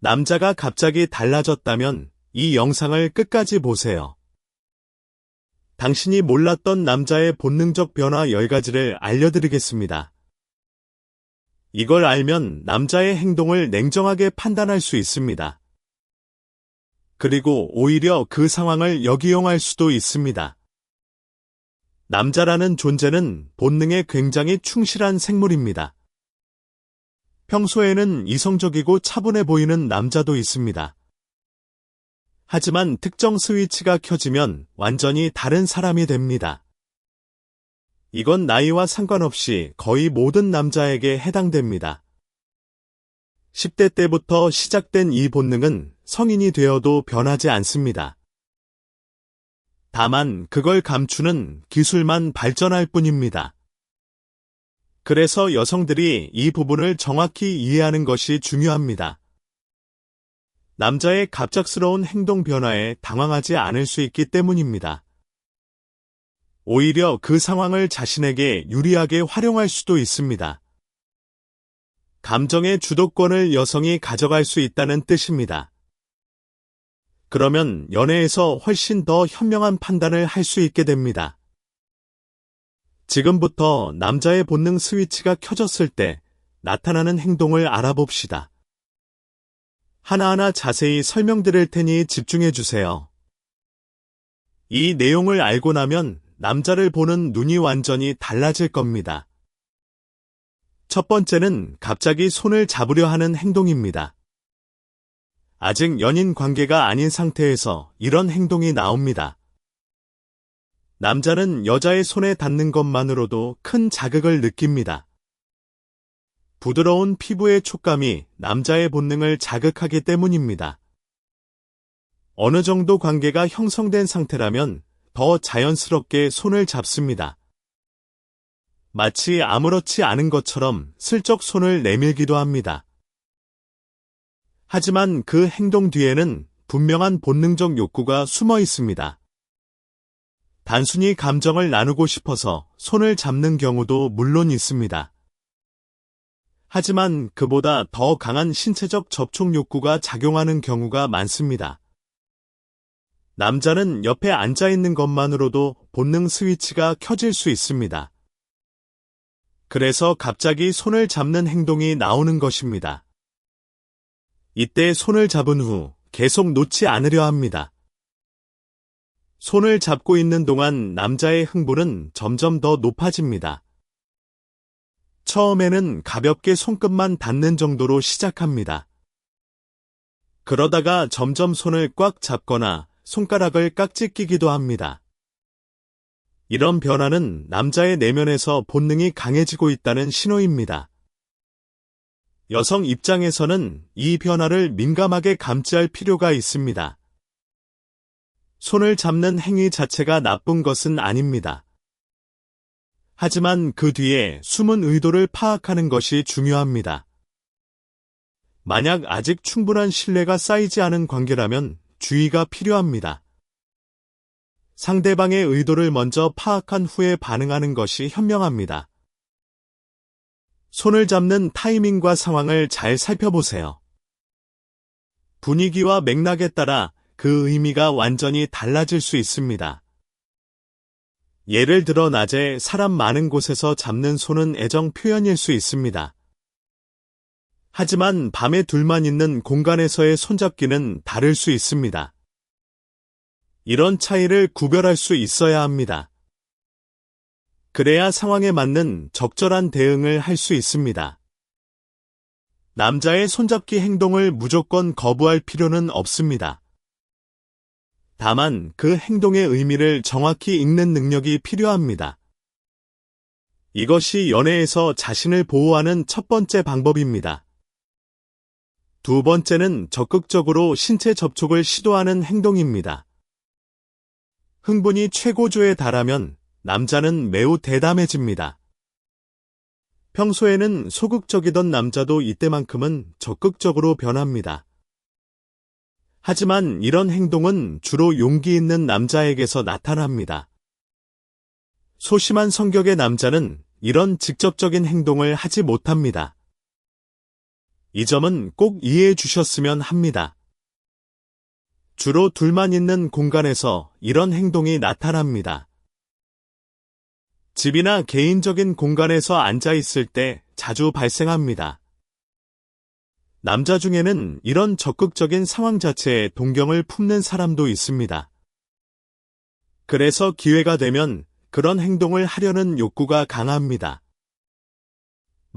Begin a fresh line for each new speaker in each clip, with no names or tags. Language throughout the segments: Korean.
남자가 갑자기 달라졌다면 이 영상을 끝까지 보세요. 당신이 몰랐던 남자의 본능적 변화 10가지를 알려드리겠습니다. 이걸 알면 남자의 행동을 냉정하게 판단할 수 있습니다. 그리고 오히려 그 상황을 역이용할 수도 있습니다. 남자라는 존재는 본능에 굉장히 충실한 생물입니다. 평소에는 이성적이고 차분해 보이는 남자도 있습니다. 하지만 특정 스위치가 켜지면 완전히 다른 사람이 됩니다. 이건 나이와 상관없이 거의 모든 남자에게 해당됩니다. 10대 때부터 시작된 이 본능은 성인이 되어도 변하지 않습니다. 다만 그걸 감추는 기술만 발전할 뿐입니다. 그래서 여성들이 이 부분을 정확히 이해하는 것이 중요합니다. 남자의 갑작스러운 행동 변화에 당황하지 않을 수 있기 때문입니다. 오히려 그 상황을 자신에게 유리하게 활용할 수도 있습니다. 감정의 주도권을 여성이 가져갈 수 있다는 뜻입니다. 그러면 연애에서 훨씬 더 현명한 판단을 할 수 있게 됩니다. 지금부터 남자의 본능 스위치가 켜졌을 때 나타나는 행동을 알아봅시다. 하나하나 자세히 설명드릴 테니 집중해 주세요. 이 내용을 알고 나면 남자를 보는 눈이 완전히 달라질 겁니다. 첫 번째는 갑자기 손을 잡으려 하는 행동입니다. 아직 연인 관계가 아닌 상태에서 이런 행동이 나옵니다. 남자는 여자의 손에 닿는 것만으로도 큰 자극을 느낍니다. 부드러운 피부의 촉감이 남자의 본능을 자극하기 때문입니다. 어느 정도 관계가 형성된 상태라면 더 자연스럽게 손을 잡습니다. 마치 아무렇지 않은 것처럼 슬쩍 손을 내밀기도 합니다. 하지만 그 행동 뒤에는 분명한 본능적 욕구가 숨어 있습니다. 단순히 감정을 나누고 싶어서 손을 잡는 경우도 물론 있습니다. 하지만 그보다 더 강한 신체적 접촉 욕구가 작용하는 경우가 많습니다. 남자는 옆에 앉아 있는 것만으로도 본능 스위치가 켜질 수 있습니다. 그래서 갑자기 손을 잡는 행동이 나오는 것입니다. 이때 손을 잡은 후 계속 놓지 않으려 합니다. 손을 잡고 있는 동안 남자의 흥분은 점점 더 높아집니다. 처음에는 가볍게 손끝만 닿는 정도로 시작합니다. 그러다가 점점 손을 꽉 잡거나 손가락을 깍지 끼기도 합니다. 이런 변화는 남자의 내면에서 본능이 강해지고 있다는 신호입니다. 여성 입장에서는 이 변화를 민감하게 감지할 필요가 있습니다. 손을 잡는 행위 자체가 나쁜 것은 아닙니다. 하지만 그 뒤에 숨은 의도를 파악하는 것이 중요합니다. 만약 아직 충분한 신뢰가 쌓이지 않은 관계라면 주의가 필요합니다. 상대방의 의도를 먼저 파악한 후에 반응하는 것이 현명합니다. 손을 잡는 타이밍과 상황을 잘 살펴보세요. 분위기와 맥락에 따라 그 의미가 완전히 달라질 수 있습니다. 예를 들어 낮에 사람 많은 곳에서 잡는 손은 애정 표현일 수 있습니다. 하지만 밤에 둘만 있는 공간에서의 손잡기는 다를 수 있습니다. 이런 차이를 구별할 수 있어야 합니다. 그래야 상황에 맞는 적절한 대응을 할 수 있습니다. 남자의 손잡기 행동을 무조건 거부할 필요는 없습니다. 다만 그 행동의 의미를 정확히 읽는 능력이 필요합니다. 이것이 연애에서 자신을 보호하는 첫 번째 방법입니다. 두 번째는 적극적으로 신체 접촉을 시도하는 행동입니다. 흥분이 최고조에 달하면 남자는 매우 대담해집니다. 평소에는 소극적이던 남자도 이때만큼은 적극적으로 변합니다. 하지만 이런 행동은 주로 용기 있는 남자에게서 나타납니다. 소심한 성격의 남자는 이런 직접적인 행동을 하지 못합니다. 이 점은 꼭 이해해 주셨으면 합니다. 주로 둘만 있는 공간에서 이런 행동이 나타납니다. 집이나 개인적인 공간에서 앉아 있을 때 자주 발생합니다. 남자 중에는 이런 적극적인 상황 자체에 동경을 품는 사람도 있습니다. 그래서 기회가 되면 그런 행동을 하려는 욕구가 강합니다.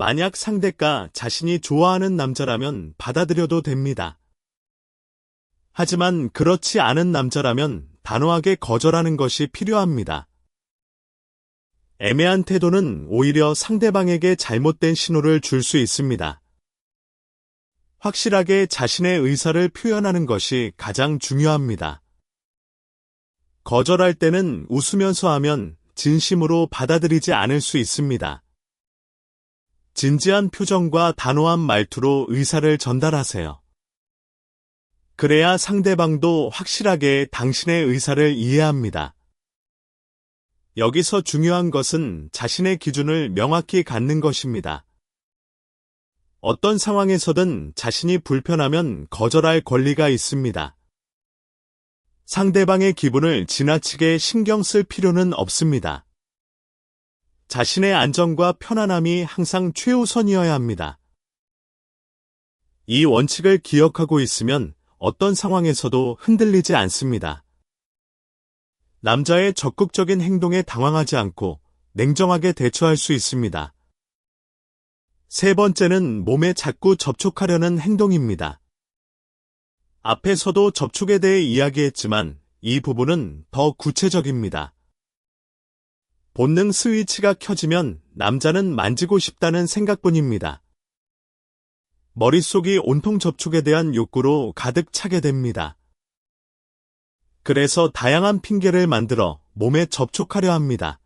만약 상대가 자신이 좋아하는 남자라면 받아들여도 됩니다. 하지만 그렇지 않은 남자라면 단호하게 거절하는 것이 필요합니다. 애매한 태도는 오히려 상대방에게 잘못된 신호를 줄 수 있습니다. 확실하게 자신의 의사를 표현하는 것이 가장 중요합니다. 거절할 때는 웃으면서 하면 진심으로 받아들이지 않을 수 있습니다. 진지한 표정과 단호한 말투로 의사를 전달하세요. 그래야 상대방도 확실하게 당신의 의사를 이해합니다. 여기서 중요한 것은 자신의 기준을 명확히 갖는 것입니다. 어떤 상황에서든 자신이 불편하면 거절할 권리가 있습니다. 상대방의 기분을 지나치게 신경 쓸 필요는 없습니다. 자신의 안전과 편안함이 항상 최우선이어야 합니다. 이 원칙을 기억하고 있으면 어떤 상황에서도 흔들리지 않습니다. 남자의 적극적인 행동에 당황하지 않고 냉정하게 대처할 수 있습니다. 세 번째는 몸에 자꾸 접촉하려는 행동입니다. 앞에서도 접촉에 대해 이야기했지만 이 부분은 더 구체적입니다. 본능 스위치가 켜지면 남자는 만지고 싶다는 생각뿐입니다. 머릿속이 온통 접촉에 대한 욕구로 가득 차게 됩니다. 그래서 다양한 핑계를 만들어 몸에 접촉하려 합니다.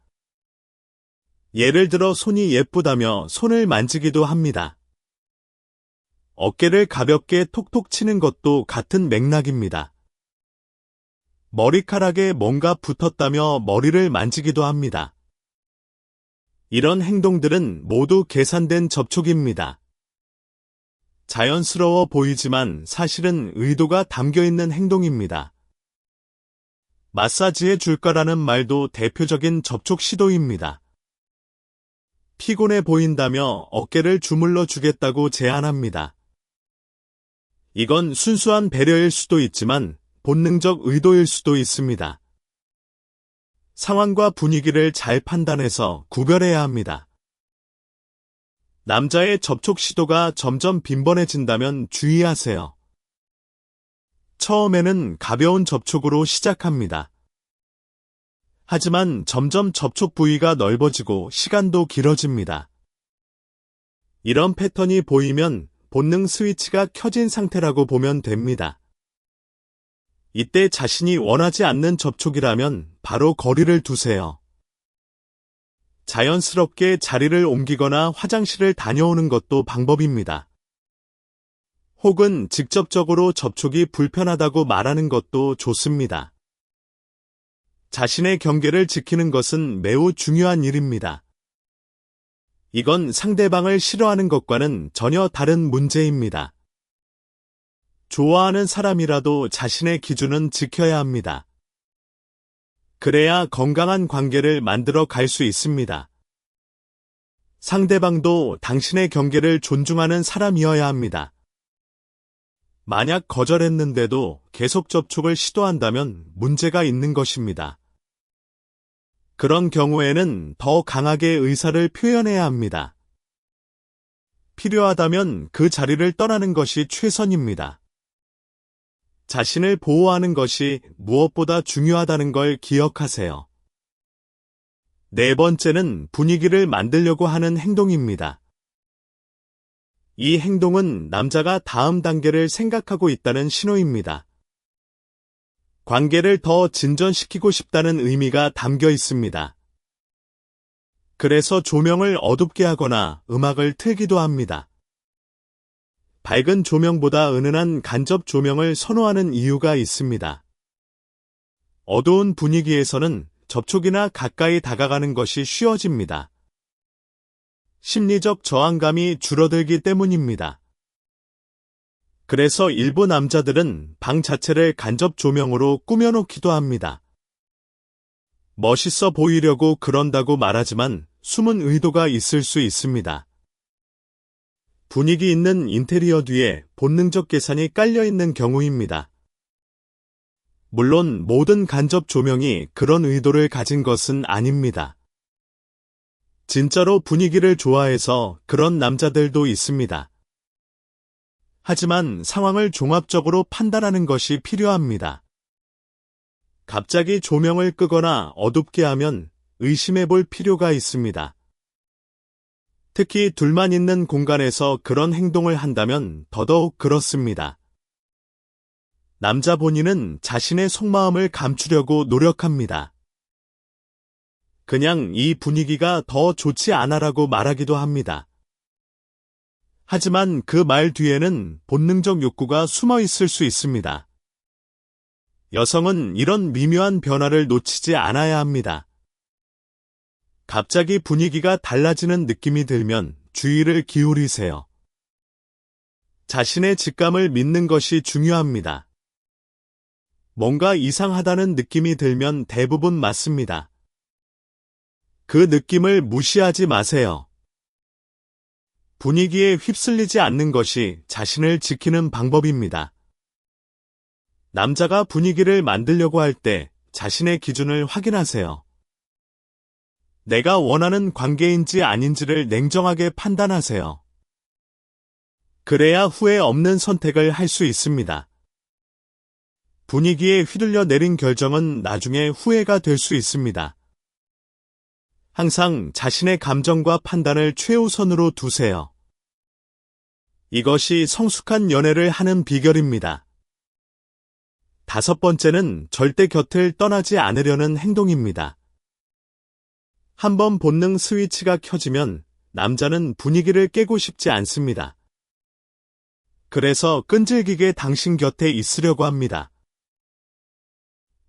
예를 들어 손이 예쁘다며 손을 만지기도 합니다. 어깨를 가볍게 톡톡 치는 것도 같은 맥락입니다. 머리카락에 뭔가 붙었다며 머리를 만지기도 합니다. 이런 행동들은 모두 계산된 접촉입니다. 자연스러워 보이지만 사실은 의도가 담겨있는 행동입니다. 마사지해 줄까라는 말도 대표적인 접촉 시도입니다. 피곤해 보인다며 어깨를 주물러 주겠다고 제안합니다. 이건 순수한 배려일 수도 있지만 본능적 의도일 수도 있습니다. 상황과 분위기를 잘 판단해서 구별해야 합니다. 남자의 접촉 시도가 점점 빈번해진다면 주의하세요. 처음에는 가벼운 접촉으로 시작합니다. 하지만 점점 접촉 부위가 넓어지고 시간도 길어집니다. 이런 패턴이 보이면 본능 스위치가 켜진 상태라고 보면 됩니다. 이때 자신이 원하지 않는 접촉이라면 바로 거리를 두세요. 자연스럽게 자리를 옮기거나 화장실을 다녀오는 것도 방법입니다. 혹은 직접적으로 접촉이 불편하다고 말하는 것도 좋습니다. 자신의 경계를 지키는 것은 매우 중요한 일입니다. 이건 상대방을 싫어하는 것과는 전혀 다른 문제입니다. 좋아하는 사람이라도 자신의 기준은 지켜야 합니다. 그래야 건강한 관계를 만들어 갈 수 있습니다. 상대방도 당신의 경계를 존중하는 사람이어야 합니다. 만약 거절했는데도 계속 접촉을 시도한다면 문제가 있는 것입니다. 그런 경우에는 더 강하게 의사를 표현해야 합니다. 필요하다면 그 자리를 떠나는 것이 최선입니다. 자신을 보호하는 것이 무엇보다 중요하다는 걸 기억하세요. 네 번째는 분위기를 만들려고 하는 행동입니다. 이 행동은 남자가 다음 단계를 생각하고 있다는 신호입니다. 관계를 더 진전시키고 싶다는 의미가 담겨 있습니다. 그래서 조명을 어둡게 하거나 음악을 틀기도 합니다. 밝은 조명보다 은은한 간접 조명을 선호하는 이유가 있습니다. 어두운 분위기에서는 접촉이나 가까이 다가가는 것이 쉬워집니다. 심리적 저항감이 줄어들기 때문입니다. 그래서 일부 남자들은 방 자체를 간접 조명으로 꾸며놓기도 합니다. 멋있어 보이려고 그런다고 말하지만 숨은 의도가 있을 수 있습니다. 분위기 있는 인테리어 뒤에 본능적 계산이 깔려있는 경우입니다. 물론 모든 간접 조명이 그런 의도를 가진 것은 아닙니다. 진짜로 분위기를 좋아해서 그런 남자들도 있습니다. 하지만 상황을 종합적으로 판단하는 것이 필요합니다. 갑자기 조명을 끄거나 어둡게 하면 의심해 볼 필요가 있습니다. 특히 둘만 있는 공간에서 그런 행동을 한다면 더더욱 그렇습니다. 남자 본인은 자신의 속마음을 감추려고 노력합니다. 그냥 이 분위기가 더 좋지 않아라고 말하기도 합니다. 하지만 그 말 뒤에는 본능적 욕구가 숨어 있을 수 있습니다. 여성은 이런 미묘한 변화를 놓치지 않아야 합니다. 갑자기 분위기가 달라지는 느낌이 들면 주의를 기울이세요. 자신의 직감을 믿는 것이 중요합니다. 뭔가 이상하다는 느낌이 들면 대부분 맞습니다. 그 느낌을 무시하지 마세요. 분위기에 휩쓸리지 않는 것이 자신을 지키는 방법입니다. 남자가 분위기를 만들려고 할 때 자신의 기준을 확인하세요. 내가 원하는 관계인지 아닌지를 냉정하게 판단하세요. 그래야 후회 없는 선택을 할 수 있습니다. 분위기에 휘둘려 내린 결정은 나중에 후회가 될 수 있습니다. 항상 자신의 감정과 판단을 최우선으로 두세요. 이것이 성숙한 연애를 하는 비결입니다. 5번째는 절대 곁을 떠나지 않으려는 행동입니다. 한번 본능 스위치가 켜지면 남자는 분위기를 깨고 싶지 않습니다. 그래서 끈질기게 당신 곁에 있으려고 합니다.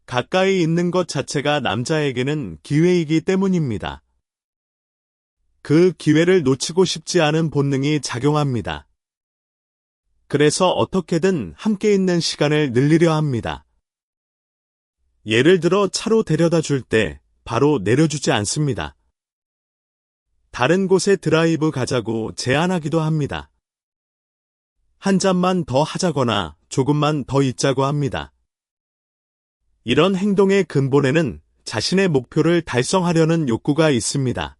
가까이 있는 것 자체가 남자에게는 기회이기 때문입니다. 그 기회를 놓치고 싶지 않은 본능이 작용합니다. 그래서 어떻게든 함께 있는 시간을 늘리려 합니다. 예를 들어 차로 데려다 줄 때 바로 내려주지 않습니다. 다른 곳에 드라이브 가자고 제안하기도 합니다. 한 잔만 더 하자거나 조금만 더 있자고 합니다. 이런 행동의 근본에는 자신의 목표를 달성하려는 욕구가 있습니다.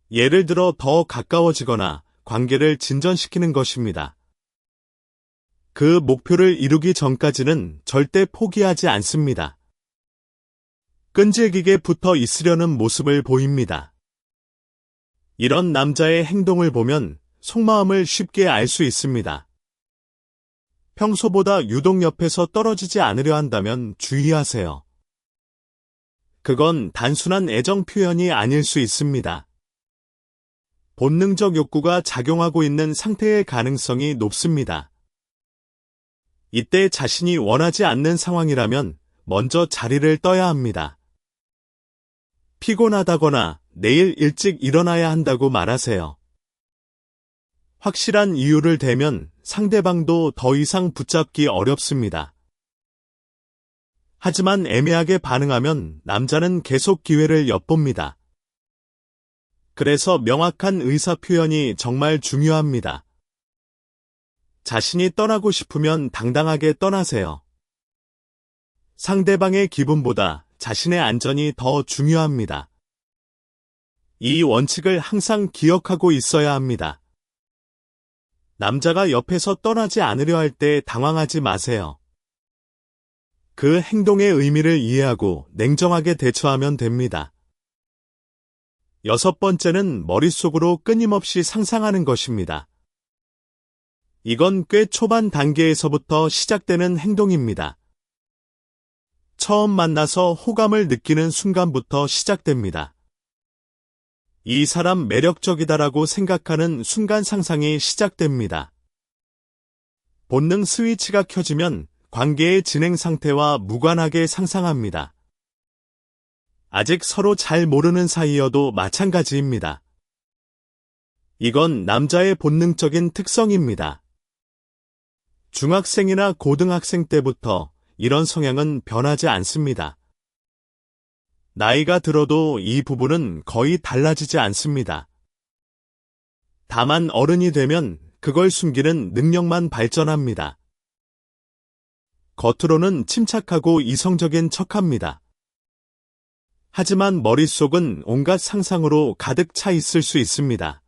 예를 들어 더 가까워지거나 관계를 진전시키는 것입니다. 그 목표를 이루기 전까지는 절대 포기하지 않습니다. 끈질기게 붙어 있으려는 모습을 보입니다. 이런 남자의 행동을 보면 속마음을 쉽게 알 수 있습니다. 평소보다 유독 옆에서 떨어지지 않으려 한다면 주의하세요. 그건 단순한 애정 표현이 아닐 수 있습니다. 본능적 욕구가 작용하고 있는 상태의 가능성이 높습니다. 이때 자신이 원하지 않는 상황이라면 먼저 자리를 떠야 합니다. 피곤하다거나 내일 일찍 일어나야 한다고 말하세요. 확실한 이유를 대면 상대방도 더 이상 붙잡기 어렵습니다. 하지만 애매하게 반응하면 남자는 계속 기회를 엿봅니다. 그래서 명확한 의사 표현이 정말 중요합니다. 자신이 떠나고 싶으면 당당하게 떠나세요. 상대방의 기분보다 자신의 안전이 더 중요합니다. 이 원칙을 항상 기억하고 있어야 합니다. 남자가 옆에서 떠나지 않으려 할 때 당황하지 마세요. 그 행동의 의미를 이해하고 냉정하게 대처하면 됩니다. 6번째는 머릿속으로 끊임없이 상상하는 것입니다. 이건 꽤 초반 단계에서부터 시작되는 행동입니다. 처음 만나서 호감을 느끼는 순간부터 시작됩니다. 이 사람 매력적이다라고 생각하는 순간 상상이 시작됩니다. 본능 스위치가 켜지면 관계의 진행 상태와 무관하게 상상합니다. 아직 서로 잘 모르는 사이여도 마찬가지입니다. 이건 남자의 본능적인 특성입니다. 중학생이나 고등학생 때부터 이런 성향은 변하지 않습니다. 나이가 들어도 이 부분은 거의 달라지지 않습니다. 다만 어른이 되면 그걸 숨기는 능력만 발전합니다. 겉으로는 침착하고 이성적인 척합니다. 하지만 머릿속은 온갖 상상으로 가득 차 있을 수 있습니다.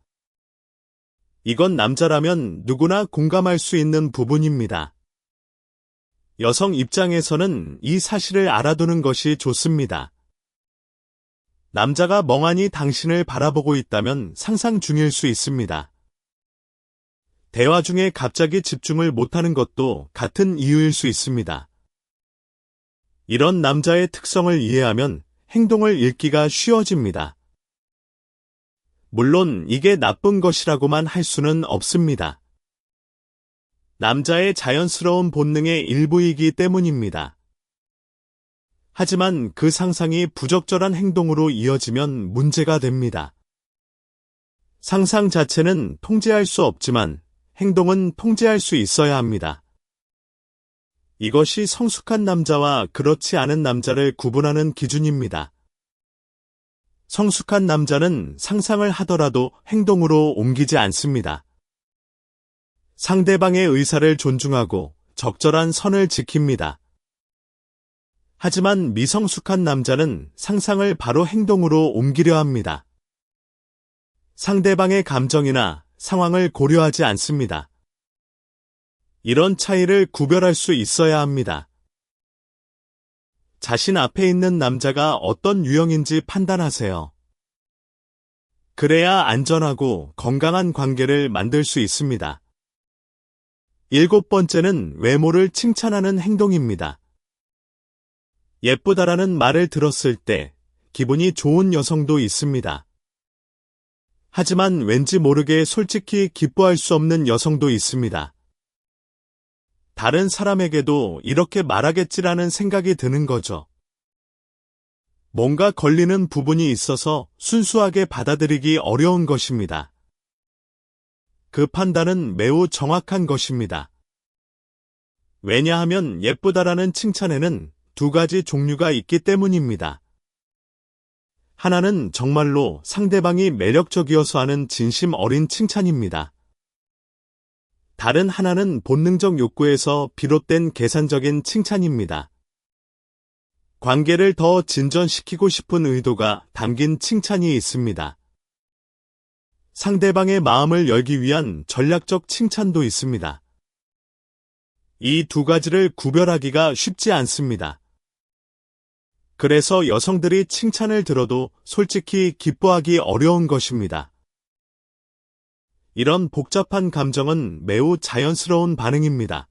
이건 남자라면 누구나 공감할 수 있는 부분입니다. 여성 입장에서는 이 사실을 알아두는 것이 좋습니다. 남자가 멍하니 당신을 바라보고 있다면 상상 중일 수 있습니다. 대화 중에 갑자기 집중을 못하는 것도 같은 이유일 수 있습니다. 이런 남자의 특성을 이해하면 행동을 읽기가 쉬워집니다. 물론 이게 나쁜 것이라고만 할 수는 없습니다. 남자의 자연스러운 본능의 일부이기 때문입니다. 하지만 그 상상이 부적절한 행동으로 이어지면 문제가 됩니다. 상상 자체는 통제할 수 없지만 행동은 통제할 수 있어야 합니다. 이것이 성숙한 남자와 그렇지 않은 남자를 구분하는 기준입니다. 성숙한 남자는 상상을 하더라도 행동으로 옮기지 않습니다. 상대방의 의사를 존중하고 적절한 선을 지킵니다. 하지만 미성숙한 남자는 상상을 바로 행동으로 옮기려 합니다. 상대방의 감정이나 상황을 고려하지 않습니다. 이런 차이를 구별할 수 있어야 합니다. 자신 앞에 있는 남자가 어떤 유형인지 판단하세요. 그래야 안전하고 건강한 관계를 만들 수 있습니다. 7번째는 외모를 칭찬하는 행동입니다. 예쁘다라는 말을 들었을 때 기분이 좋은 여성도 있습니다. 하지만 왠지 모르게 솔직히 기뻐할 수 없는 여성도 있습니다. 다른 사람에게도 이렇게 말하겠지라는 생각이 드는 거죠. 뭔가 걸리는 부분이 있어서 순수하게 받아들이기 어려운 것입니다. 그 판단은 매우 정확한 것입니다. 왜냐하면 예쁘다라는 칭찬에는 2가지 종류가 있기 때문입니다. 하나는 정말로 상대방이 매력적이어서 하는 진심 어린 칭찬입니다. 다른 하나는 본능적 욕구에서 비롯된 계산적인 칭찬입니다. 관계를 더 진전시키고 싶은 의도가 담긴 칭찬이 있습니다. 상대방의 마음을 열기 위한 전략적 칭찬도 있습니다. 이 2가지를 구별하기가 쉽지 않습니다. 그래서 여성들이 칭찬을 들어도 솔직히 기뻐하기 어려운 것입니다. 이런 복잡한 감정은 매우 자연스러운 반응입니다.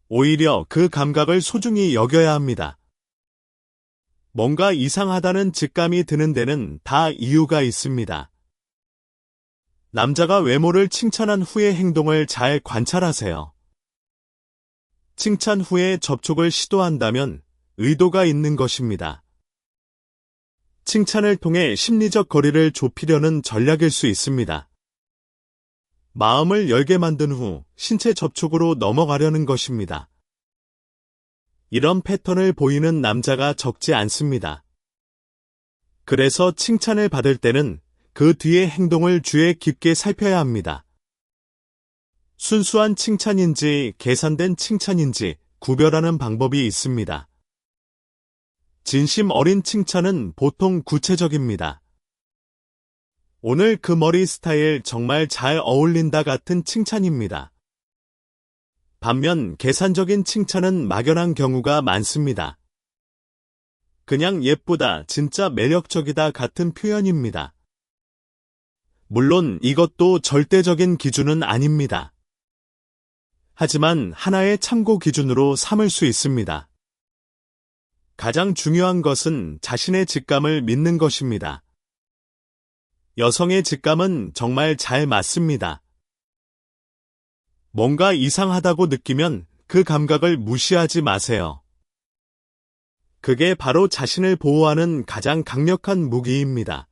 오히려 그 감각을 소중히 여겨야 합니다. 뭔가 이상하다는 직감이 드는 데는 다 이유가 있습니다. 남자가 외모를 칭찬한 후의 행동을 잘 관찰하세요. 칭찬 후에 접촉을 시도한다면 의도가 있는 것입니다. 칭찬을 통해 심리적 거리를 좁히려는 전략일 수 있습니다. 마음을 열게 만든 후 신체 접촉으로 넘어가려는 것입니다. 이런 패턴을 보이는 남자가 적지 않습니다. 그래서 칭찬을 받을 때는 그 뒤의 행동을 주의 깊게 살펴야 합니다. 순수한 칭찬인지 계산된 칭찬인지 구별하는 방법이 있습니다. 진심 어린 칭찬은 보통 구체적입니다. 오늘 그 머리 스타일 정말 잘 어울린다 같은 칭찬입니다. 반면 계산적인 칭찬은 막연한 경우가 많습니다. 그냥 예쁘다, 진짜 매력적이다 같은 표현입니다. 물론 이것도 절대적인 기준은 아닙니다. 하지만 하나의 참고 기준으로 삼을 수 있습니다. 가장 중요한 것은 자신의 직감을 믿는 것입니다. 여성의 직감은 정말 잘 맞습니다. 뭔가 이상하다고 느끼면 그 감각을 무시하지 마세요. 그게 바로 자신을 보호하는 가장 강력한 무기입니다.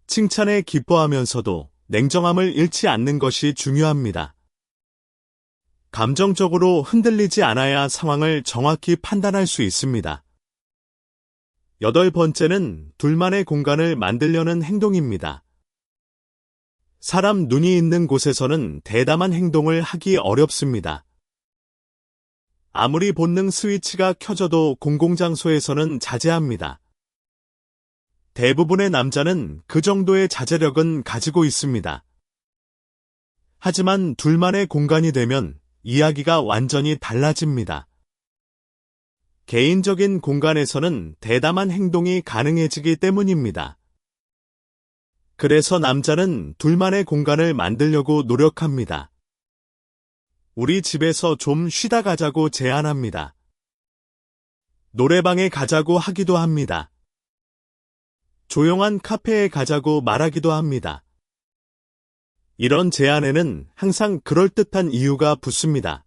칭찬에 기뻐하면서도 냉정함을 잃지 않는 것이 중요합니다. 감정적으로 흔들리지 않아야 상황을 정확히 판단할 수 있습니다. 8번째는 둘만의 공간을 만들려는 행동입니다. 사람 눈이 있는 곳에서는 대담한 행동을 하기 어렵습니다. 아무리 본능 스위치가 켜져도 공공장소에서는 자제합니다. 대부분의 남자는 그 정도의 자제력은 가지고 있습니다. 하지만 둘만의 공간이 되면 이야기가 완전히 달라집니다. 개인적인 공간에서는 대담한 행동이 가능해지기 때문입니다. 그래서 남자는 둘만의 공간을 만들려고 노력합니다. 우리 집에서 좀 쉬다 가자고 제안합니다. 노래방에 가자고 하기도 합니다. 조용한 카페에 가자고 말하기도 합니다. 이런 제안에는 항상 그럴듯한 이유가 붙습니다.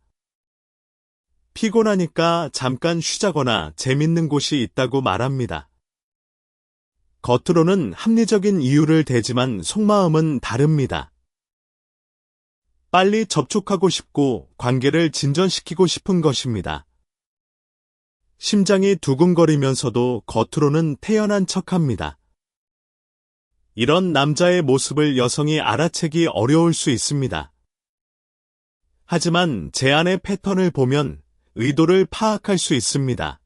피곤하니까 잠깐 쉬자거나 재밌는 곳이 있다고 말합니다. 겉으로는 합리적인 이유를 대지만 속마음은 다릅니다. 빨리 접촉하고 싶고 관계를 진전시키고 싶은 것입니다. 심장이 두근거리면서도 겉으로는 태연한 척합니다. 이런 남자의 모습을 여성이 알아채기 어려울 수 있습니다. 하지만 제안의 패턴을 보면 의도를 파악할 수 있습니다.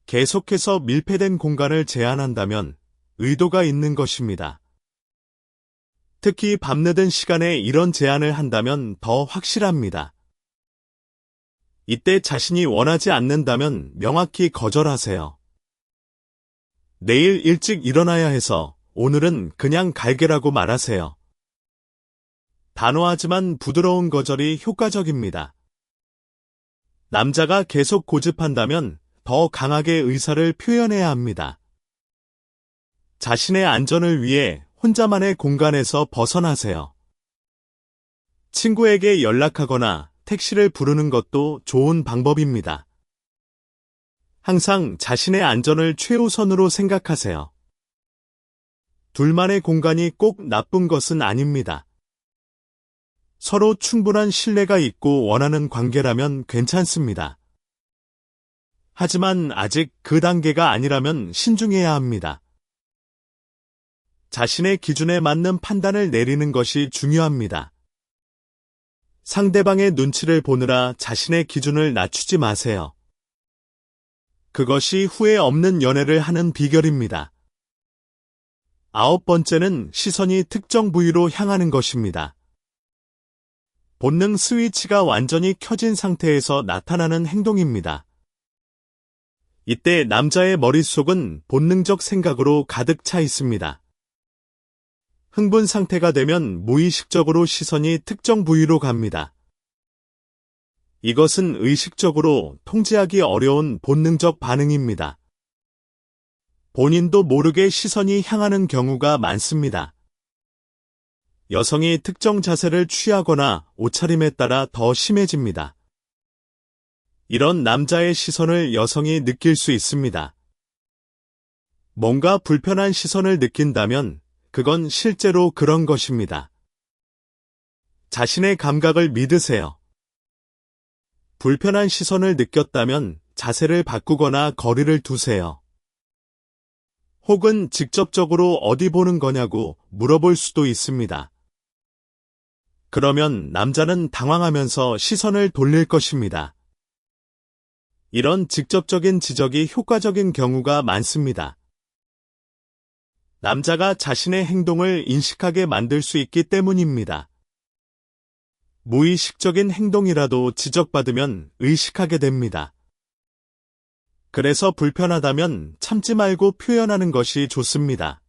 계속해서 밀폐된 공간을 제안한다면 의도가 있는 것입니다. 특히 밤늦은 시간에 이런 제안을 한다면 더 확실합니다. 이때 자신이 원하지 않는다면 명확히 거절하세요. 내일 일찍 일어나야 해서 오늘은 그냥 갈게라고 말하세요. 단호하지만 부드러운 거절이 효과적입니다. 남자가 계속 고집한다면 더 강하게 의사를 표현해야 합니다. 자신의 안전을 위해 혼자만의 공간에서 벗어나세요. 친구에게 연락하거나 택시를 부르는 것도 좋은 방법입니다. 항상 자신의 안전을 최우선으로 생각하세요. 둘만의 공간이 꼭 나쁜 것은 아닙니다. 서로 충분한 신뢰가 있고 원하는 관계라면 괜찮습니다. 하지만 아직 그 단계가 아니라면 신중해야 합니다. 자신의 기준에 맞는 판단을 내리는 것이 중요합니다. 상대방의 눈치를 보느라 자신의 기준을 낮추지 마세요. 그것이 후회 없는 연애를 하는 비결입니다. 9번째는 시선이 특정 부위로 향하는 것입니다. 본능 스위치가 완전히 켜진 상태에서 나타나는 행동입니다. 이때 남자의 머릿속은 본능적 생각으로 가득 차 있습니다. 흥분 상태가 되면 무의식적으로 시선이 특정 부위로 갑니다. 이것은 의식적으로 통제하기 어려운 본능적 반응입니다. 본인도 모르게 시선이 향하는 경우가 많습니다. 여성이 특정 자세를 취하거나 옷차림에 따라 더 심해집니다. 이런 남자의 시선을 여성이 느낄 수 있습니다. 뭔가 불편한 시선을 느낀다면 그건 실제로 그런 것입니다. 자신의 감각을 믿으세요. 불편한 시선을 느꼈다면 자세를 바꾸거나 거리를 두세요. 혹은 직접적으로 어디 보는 거냐고 물어볼 수도 있습니다. 그러면 남자는 당황하면서 시선을 돌릴 것입니다. 이런 직접적인 지적이 효과적인 경우가 많습니다. 남자가 자신의 행동을 인식하게 만들 수 있기 때문입니다. 무의식적인 행동이라도 지적받으면 의식하게 됩니다. 그래서 불편하다면 참지 말고 표현하는 것이 좋습니다.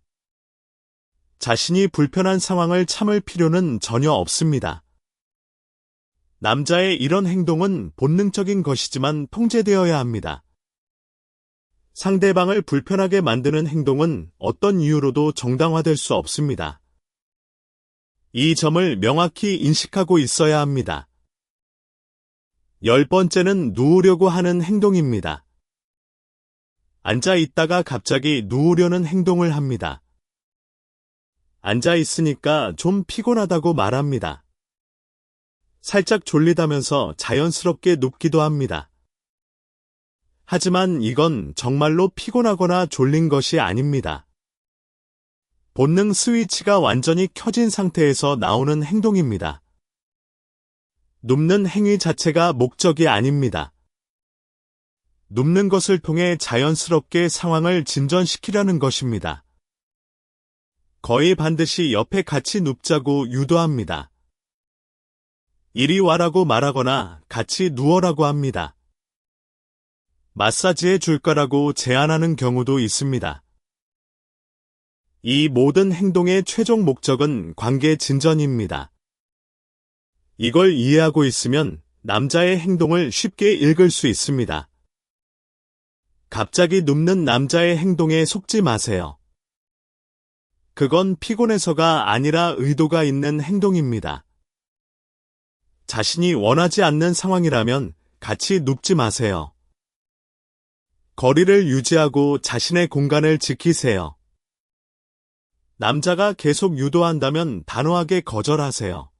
자신이 불편한 상황을 참을 필요는 전혀 없습니다. 남자의 이런 행동은 본능적인 것이지만 통제되어야 합니다. 상대방을 불편하게 만드는 행동은 어떤 이유로도 정당화될 수 없습니다. 이 점을 명확히 인식하고 있어야 합니다. 10번째는 누우려고 하는 행동입니다. 앉아 있다가 갑자기 누우려는 행동을 합니다. 앉아 있으니까 좀 피곤하다고 말합니다. 살짝 졸리다면서 자연스럽게 눕기도 합니다. 하지만 이건 정말로 피곤하거나 졸린 것이 아닙니다. 본능 스위치가 완전히 켜진 상태에서 나오는 행동입니다. 눕는 행위 자체가 목적이 아닙니다. 눕는 것을 통해 자연스럽게 상황을 진전시키려는 것입니다. 거의 반드시 옆에 같이 눕자고 유도합니다. 이리 와라고 말하거나 같이 누워라고 합니다. 마사지해 줄 거라고 제안하는 경우도 있습니다. 이 모든 행동의 최종 목적은 관계 진전입니다. 이걸 이해하고 있으면 남자의 행동을 쉽게 읽을 수 있습니다. 갑자기 눕는 남자의 행동에 속지 마세요. 그건 피곤해서가 아니라 의도가 있는 행동입니다. 자신이 원하지 않는 상황이라면 같이 눕지 마세요. 거리를 유지하고 자신의 공간을 지키세요. 남자가 계속 유도한다면 단호하게 거절하세요.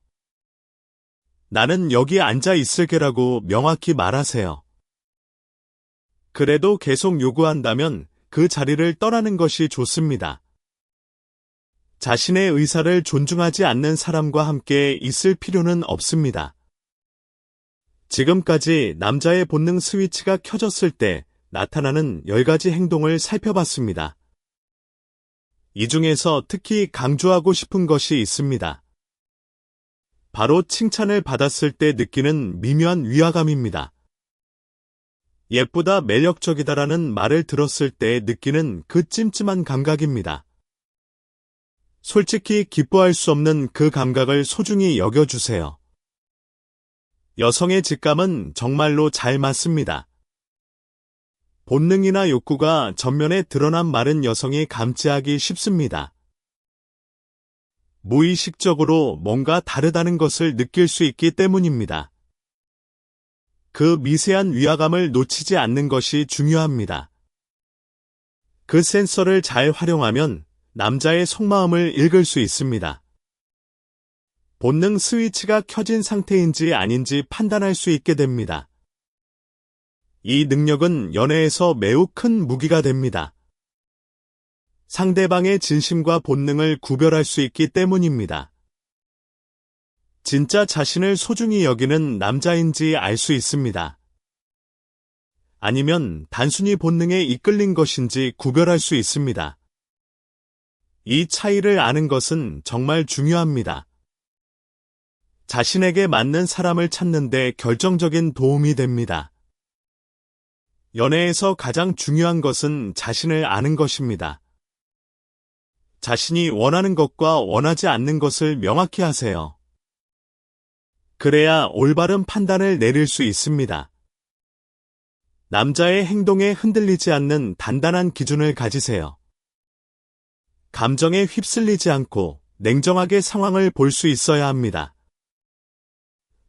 나는 여기 앉아 있을게라고 명확히 말하세요. 그래도 계속 요구한다면 그 자리를 떠나는 것이 좋습니다. 자신의 의사를 존중하지 않는 사람과 함께 있을 필요는 없습니다. 지금까지 남자의 본능 스위치가 켜졌을 때 나타나는 10가지 행동을 살펴봤습니다. 이 중에서 특히 강조하고 싶은 것이 있습니다. 바로 칭찬을 받았을 때 느끼는 미묘한 위화감입니다. 예쁘다, 매력적이다라는 말을 들었을 때 느끼는 그 찜찜한 감각입니다. 솔직히 기뻐할 수 없는 그 감각을 소중히 여겨주세요. 여성의 직감은 정말로 잘 맞습니다. 본능이나 욕구가 전면에 드러난 말은 여성이 감지하기 쉽습니다. 무의식적으로 뭔가 다르다는 것을 느낄 수 있기 때문입니다. 그 미세한 위화감을 놓치지 않는 것이 중요합니다. 그 센서를 잘 활용하면 남자의 속마음을 읽을 수 있습니다. 본능 스위치가 켜진 상태인지 아닌지 판단할 수 있게 됩니다. 이 능력은 연애에서 매우 큰 무기가 됩니다. 상대방의 진심과 본능을 구별할 수 있기 때문입니다. 진짜 자신을 소중히 여기는 남자인지 알 수 있습니다. 아니면 단순히 본능에 이끌린 것인지 구별할 수 있습니다. 이 차이를 아는 것은 정말 중요합니다. 자신에게 맞는 사람을 찾는 데 결정적인 도움이 됩니다. 연애에서 가장 중요한 것은 자신을 아는 것입니다. 자신이 원하는 것과 원하지 않는 것을 명확히 하세요. 그래야 올바른 판단을 내릴 수 있습니다. 남자의 행동에 흔들리지 않는 단단한 기준을 가지세요. 감정에 휩쓸리지 않고 냉정하게 상황을 볼 수 있어야 합니다.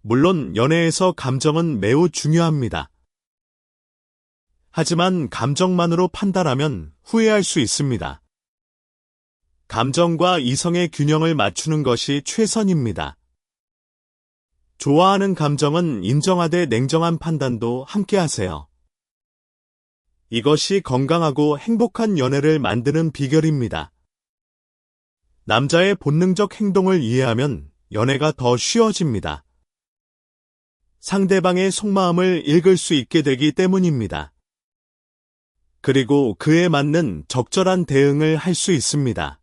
물론 연애에서 감정은 매우 중요합니다. 하지만 감정만으로 판단하면 후회할 수 있습니다. 감정과 이성의 균형을 맞추는 것이 최선입니다. 좋아하는 감정은 인정하되 냉정한 판단도 함께 하세요. 이것이 건강하고 행복한 연애를 만드는 비결입니다. 남자의 본능적 행동을 이해하면 연애가 더 쉬워집니다. 상대방의 속마음을 읽을 수 있게 되기 때문입니다. 그리고 그에 맞는 적절한 대응을 할 수 있습니다.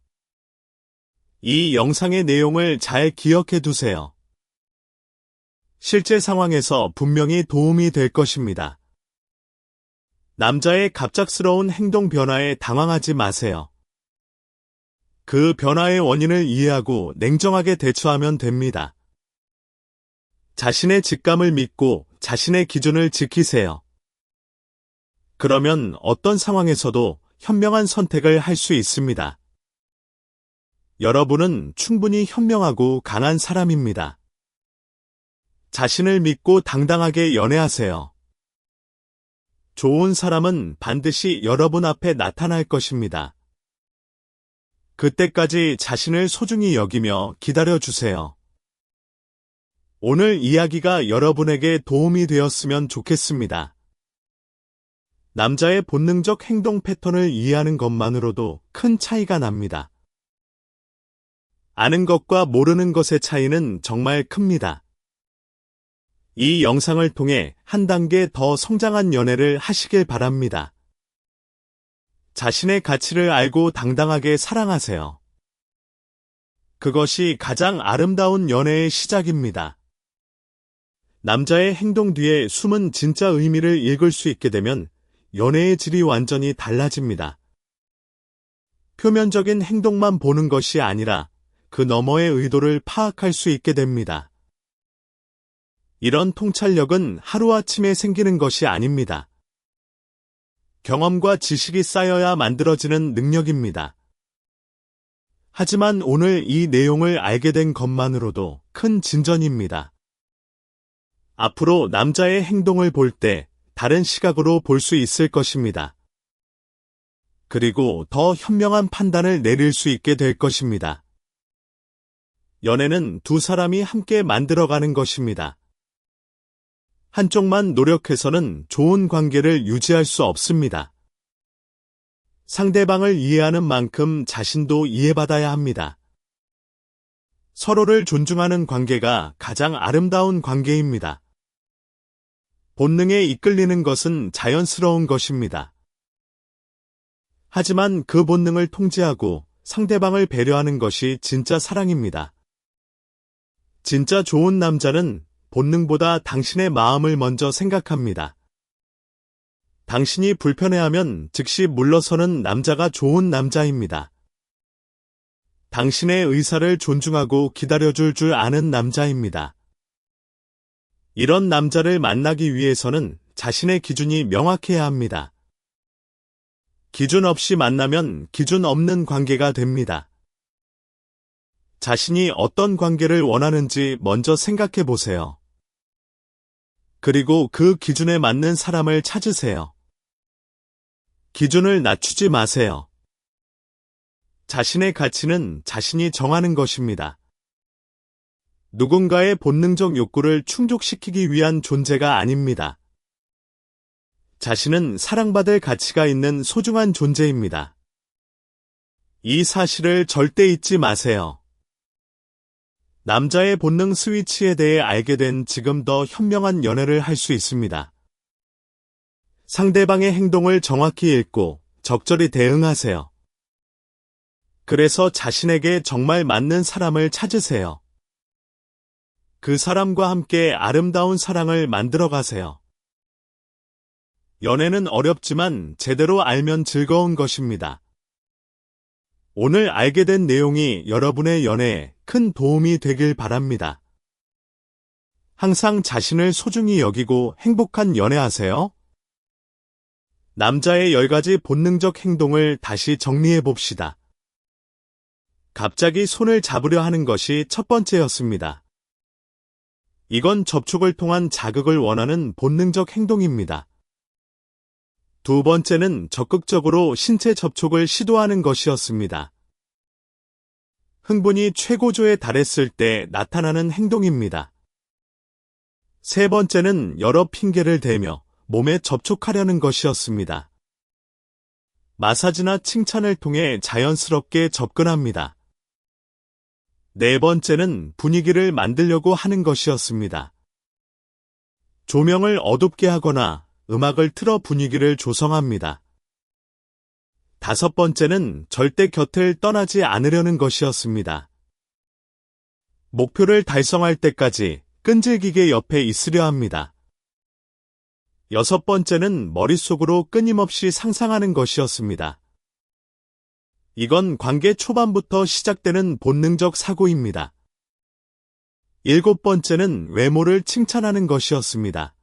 이 영상의 내용을 잘 기억해 두세요. 실제 상황에서 분명히 도움이 될 것입니다. 남자의 갑작스러운 행동 변화에 당황하지 마세요. 그 변화의 원인을 이해하고 냉정하게 대처하면 됩니다. 자신의 직감을 믿고 자신의 기준을 지키세요. 그러면 어떤 상황에서도 현명한 선택을 할 수 있습니다. 여러분은 충분히 현명하고 강한 사람입니다. 자신을 믿고 당당하게 연애하세요. 좋은 사람은 반드시 여러분 앞에 나타날 것입니다. 그때까지 자신을 소중히 여기며 기다려주세요. 오늘 이야기가 여러분에게 도움이 되었으면 좋겠습니다. 남자의 본능적 행동 패턴을 이해하는 것만으로도 큰 차이가 납니다. 아는 것과 모르는 것의 차이는 정말 큽니다. 이 영상을 통해 한 단계 더 성장한 연애를 하시길 바랍니다. 자신의 가치를 알고 당당하게 사랑하세요. 그것이 가장 아름다운 연애의 시작입니다. 남자의 행동 뒤에 숨은 진짜 의미를 읽을 수 있게 되면 연애의 질이 완전히 달라집니다. 표면적인 행동만 보는 것이 아니라 그 너머의 의도를 파악할 수 있게 됩니다. 이런 통찰력은 하루아침에 생기는 것이 아닙니다. 경험과 지식이 쌓여야 만들어지는 능력입니다. 하지만 오늘 이 내용을 알게 된 것만으로도 큰 진전입니다. 앞으로 남자의 행동을 볼 때 다른 시각으로 볼 수 있을 것입니다. 그리고 더 현명한 판단을 내릴 수 있게 될 것입니다. 연애는 두 사람이 함께 만들어가는 것입니다. 한쪽만 노력해서는 좋은 관계를 유지할 수 없습니다. 상대방을 이해하는 만큼 자신도 이해받아야 합니다. 서로를 존중하는 관계가 가장 아름다운 관계입니다. 본능에 이끌리는 것은 자연스러운 것입니다. 하지만 그 본능을 통제하고 상대방을 배려하는 것이 진짜 사랑입니다. 진짜 좋은 남자는 본능보다 당신의 마음을 먼저 생각합니다. 당신이 불편해하면 즉시 물러서는 남자가 좋은 남자입니다. 당신의 의사를 존중하고 기다려줄 줄 아는 남자입니다. 이런 남자를 만나기 위해서는 자신의 기준이 명확해야 합니다. 기준 없이 만나면 기준 없는 관계가 됩니다. 자신이 어떤 관계를 원하는지 먼저 생각해 보세요. 그리고 그 기준에 맞는 사람을 찾으세요. 기준을 낮추지 마세요. 자신의 가치는 자신이 정하는 것입니다. 누군가의 본능적 욕구를 충족시키기 위한 존재가 아닙니다. 자신은 사랑받을 가치가 있는 소중한 존재입니다. 이 사실을 절대 잊지 마세요. 남자의 본능 스위치에 대해 알게 된 지금 더 현명한 연애를 할 수 있습니다. 상대방의 행동을 정확히 읽고 적절히 대응하세요. 그래서 자신에게 정말 맞는 사람을 찾으세요. 그 사람과 함께 아름다운 사랑을 만들어 가세요. 연애는 어렵지만 제대로 알면 즐거운 것입니다. 오늘 알게 된 내용이 여러분의 연애에 큰 도움이 되길 바랍니다. 항상 자신을 소중히 여기고 행복한 연애하세요. 남자의 10가지 본능적 행동을 다시 정리해 봅시다. 갑자기 손을 잡으려 하는 것이 첫 번째였습니다. 이건 접촉을 통한 자극을 원하는 본능적 행동입니다. 두 번째는 적극적으로 신체 접촉을 시도하는 것이었습니다. 흥분이 최고조에 달했을 때 나타나는 행동입니다. 세 번째는 여러 핑계를 대며 몸에 접촉하려는 것이었습니다. 마사지나 칭찬을 통해 자연스럽게 접근합니다. 네 번째는 분위기를 만들려고 하는 것이었습니다. 조명을 어둡게 하거나 음악을 틀어 분위기를 조성합니다. 다섯 번째는 절대 곁을 떠나지 않으려는 것이었습니다. 목표를 달성할 때까지 끈질기게 옆에 있으려 합니다. 여섯 번째는 머릿속으로 끊임없이 상상하는 것이었습니다. 이건 관계 초반부터 시작되는 본능적 사고입니다. 일곱 번째는 외모를 칭찬하는 것이었습니다.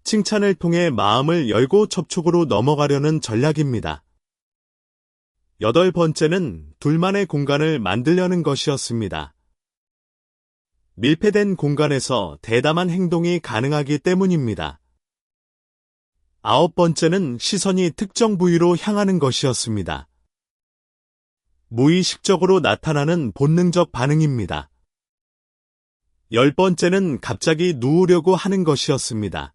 칭찬을 통해 마음을 열고 접촉으로 넘어가려는 전략입니다. 여덟 번째는 둘만의 공간을 만들려는 것이었습니다. 밀폐된 공간에서 대담한 행동이 가능하기 때문입니다. 아홉 번째는 시선이 특정 부위로 향하는 것이었습니다. 무의식적으로 나타나는 본능적 반응입니다. 10번째는 갑자기 누우려고 하는 것이었습니다.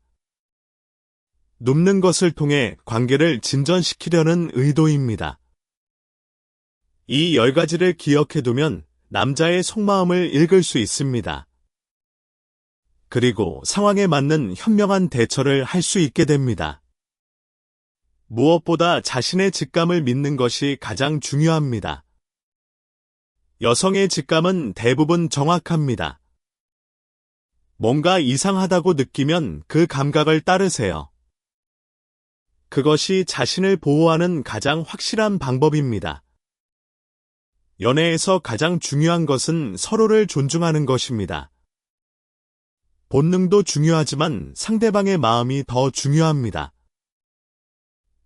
눕는 것을 통해 관계를 진전시키려는 의도입니다. 이 10가지를 기억해두면 남자의 속마음을 읽을 수 있습니다. 그리고 상황에 맞는 현명한 대처를 할 수 있게 됩니다. 무엇보다 자신의 직감을 믿는 것이 가장 중요합니다. 여성의 직감은 대부분 정확합니다. 뭔가 이상하다고 느끼면 그 감각을 따르세요. 그것이 자신을 보호하는 가장 확실한 방법입니다. 연애에서 가장 중요한 것은 서로를 존중하는 것입니다. 본능도 중요하지만 상대방의 마음이 더 중요합니다.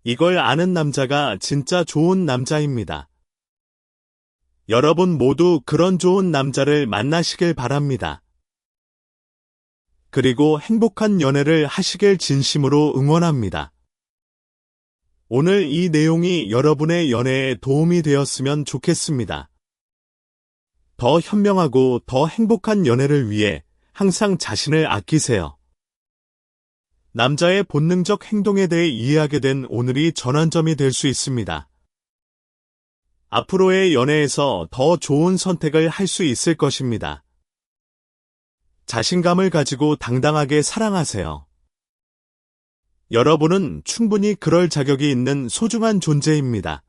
이걸 아는 남자가 진짜 좋은 남자입니다. 여러분 모두 그런 좋은 남자를 만나시길 바랍니다. 그리고 행복한 연애를 하시길 진심으로 응원합니다. 오늘 이 내용이 여러분의 연애에 도움이 되었으면 좋겠습니다. 더 현명하고 더 행복한 연애를 위해 항상 자신을 아끼세요. 남자의 본능적 행동에 대해 이해하게 된 오늘이 전환점이 될 수 있습니다. 앞으로의 연애에서 더 좋은 선택을 할 수 있을 것입니다. 자신감을 가지고 당당하게 사랑하세요. 여러분은 충분히 그럴 자격이 있는 소중한 존재입니다.